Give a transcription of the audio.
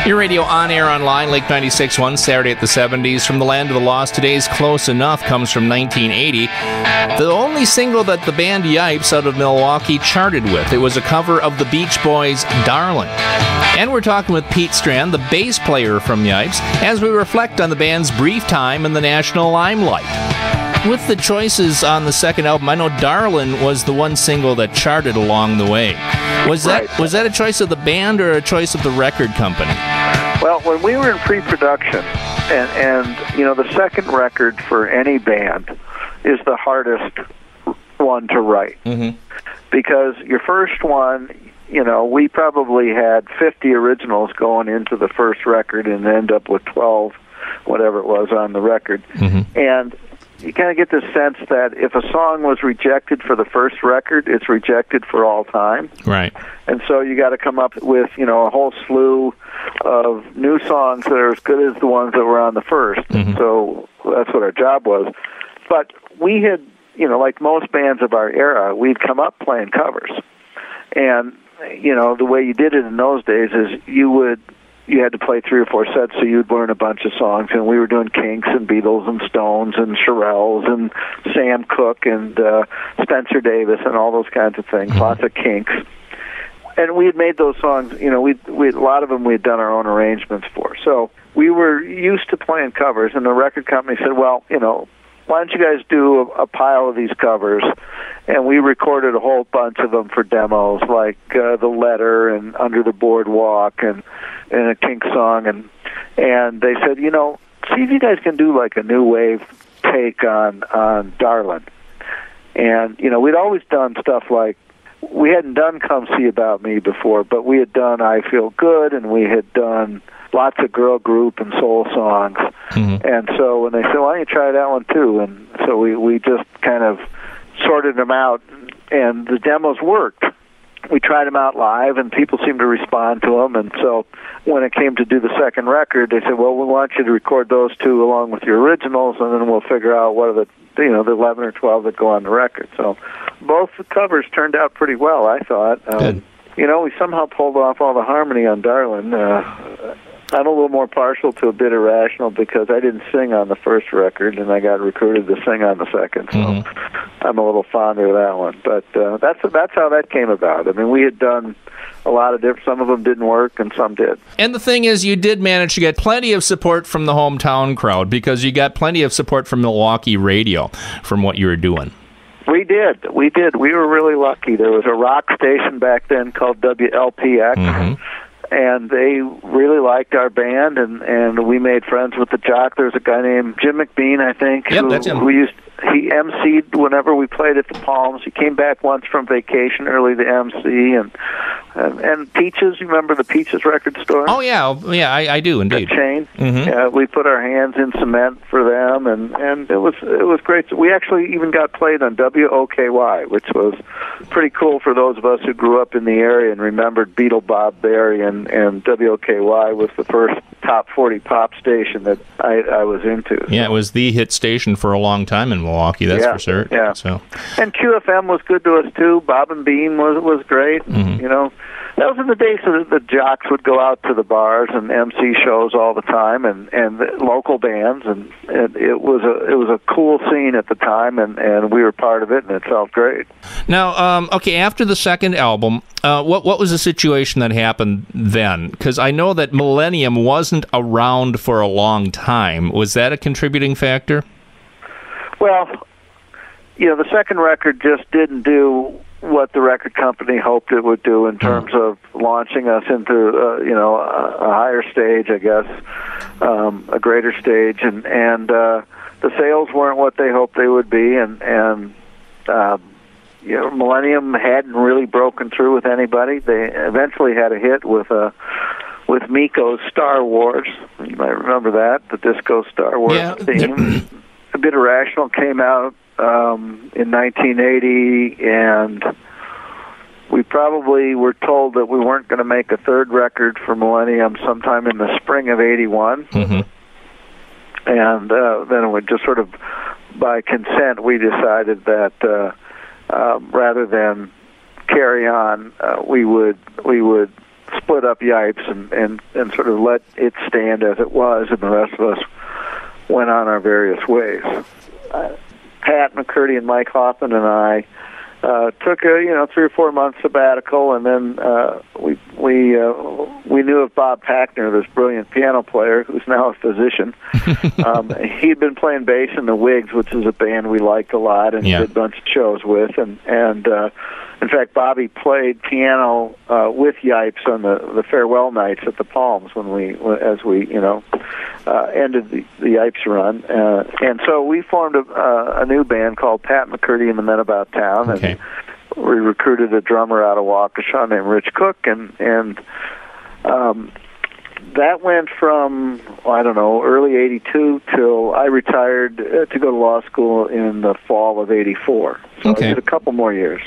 Your radio on air online, Lake 96.1, Saturday at the 70's. From the Land of the Lost, today's Close Enough comes from 1980. The only single that the band Yipes out of Milwaukee charted with. It was a cover of the Beach Boys' Darlin'. And we're talking with Pete Strand, the bass player from Yipes, as we reflect on the band's brief time in the national limelight. With the choices on the second album, I know Darlin' was the one single that charted along the way. Was that a choice of the band or a choice of the record company? Well, when we were in pre-production, and you know, the second record for any band is the hardest one to write. Mm-hmm. Because your first one, you know, we probably had 50 originals going into the first record and end up with 12, whatever it was, on the record. Mm-hmm. And you kind of get this sense that if a song was rejected for the first record, it's rejected for all time. Right. And so you got to come up with, you know, a whole slew of new songs that are as good as the ones that were on the first. Mm-hmm. So that's what our job was. But we had, you know, like most bands of our era, we'd come up playing covers. And, you know, the way you did it in those days is you had to play 3 or 4 sets, so you'd learn a bunch of songs. And we were doing Kinks and Beatles and Stones and Shirelles and Sam Cooke and Spencer Davis and all those kinds of things, lots of Kinks. And we had made those songs, you know, we a lot of them we had done our own arrangements for. So we were used to playing covers, and the record company said, well, you know, why don't you guys do a pile of these covers? And we recorded a whole bunch of them for demos, like The Letter and Under the Boardwalk and a Kink song. And they said, you know, see if you guys can do like a new wave take on Darlin'. And, you know, we'd always done stuff like, we hadn't done Come See About Me before, but we had done I Feel Good, and we had done lots of girl group and soul songs. Mm-hmm. And so when they said, why don't you try that one too? And so we just kind of sorted them out, and the demos worked. We tried them out live, and people seemed to respond to them. And so when it came to do the second record, they said, well, we want you to record those 2 along with your originals, and then we'll figure out what are the 11 or 12 that go on the record. So both the covers turned out pretty well, I thought. Good. You know, we somehow pulled off all the harmony on Darlin'. I'm a little more partial to A Bit Irrational because I didn't sing on the first record, and I got recruited to sing on the second, so I'm a little fonder of that one. But that's how that came about. I mean, we had done a lot of different, some of them didn't work, and some did. And the thing is, you did manage to get plenty of support from the hometown crowd because you got plenty of support from Milwaukee radio from what you were doing. We did. We were really lucky. There was a rock station back then called WLPX. Mm-hmm. And they really liked our band, and we made friends with the jock. There's a guy named Jim McBean, I think, he emceed whenever we played at the Palms. He came back once from vacation early to MC, and Peaches. You remember the Peaches record store? Oh yeah, I do indeed. The chain. Mm-hmm. Yeah, we put our hands in cement for them, and it was great. We actually even got played on WOKY, which was pretty cool for those of us who grew up in the area and remembered Beatle Bob Berry, and WOKY was the first top 40 pop station that I was into. Yeah, it was the hit station for a long time in Milwaukee, that's for sure. Yeah. So. And QFM was good to us too. Bob and Bean was great. Mm-hmm. You know, those are the days that the jocks would go out to the bars and MC shows all the time, and the local bands, and it was a cool scene at the time, and we were part of it, and it felt great. Now, okay, after the second album, what was the situation that happened then? Because I know that Millennium wasn't around for a long time. Was that a contributing factor? Well, you know, the second record just didn't do what the record company hoped it would do in terms of launching us into, a higher stage, I guess, a greater stage, and the sales weren't what they hoped they would be, and Millennium hadn't really broken through with anybody. They eventually had a hit with Miko's Star Wars. You might remember that, the disco Star Wars theme. A Bit Irrational came out in 1980, and we probably were told that we weren't going to make a third record for Millennium sometime in the spring of 81. Mm-hmm. And then it would just sort of, by consent, we decided that rather than carry on, we would split up Yipes and sort of let it stand as it was, and the rest of us went on our various ways. Pat McCurdy and Mike Hoffman and I took a 3 or 4 month sabbatical, and then we knew of Bob Packner, this brilliant piano player who's now a physician. He'd been playing bass in the Wigs, which is a band we liked a lot and did a bunch of shows with, and in fact, Bobby played piano with Yipes on the farewell nights at the Palms as we ended the Yipes run, and so we formed a new band called Pat McCurdy and the Men About Town, and we recruited a drummer out of Waukesha named Rich Cook, and that went from, early '82 till I retired to go to law school in the fall of '84. So I did a couple more years.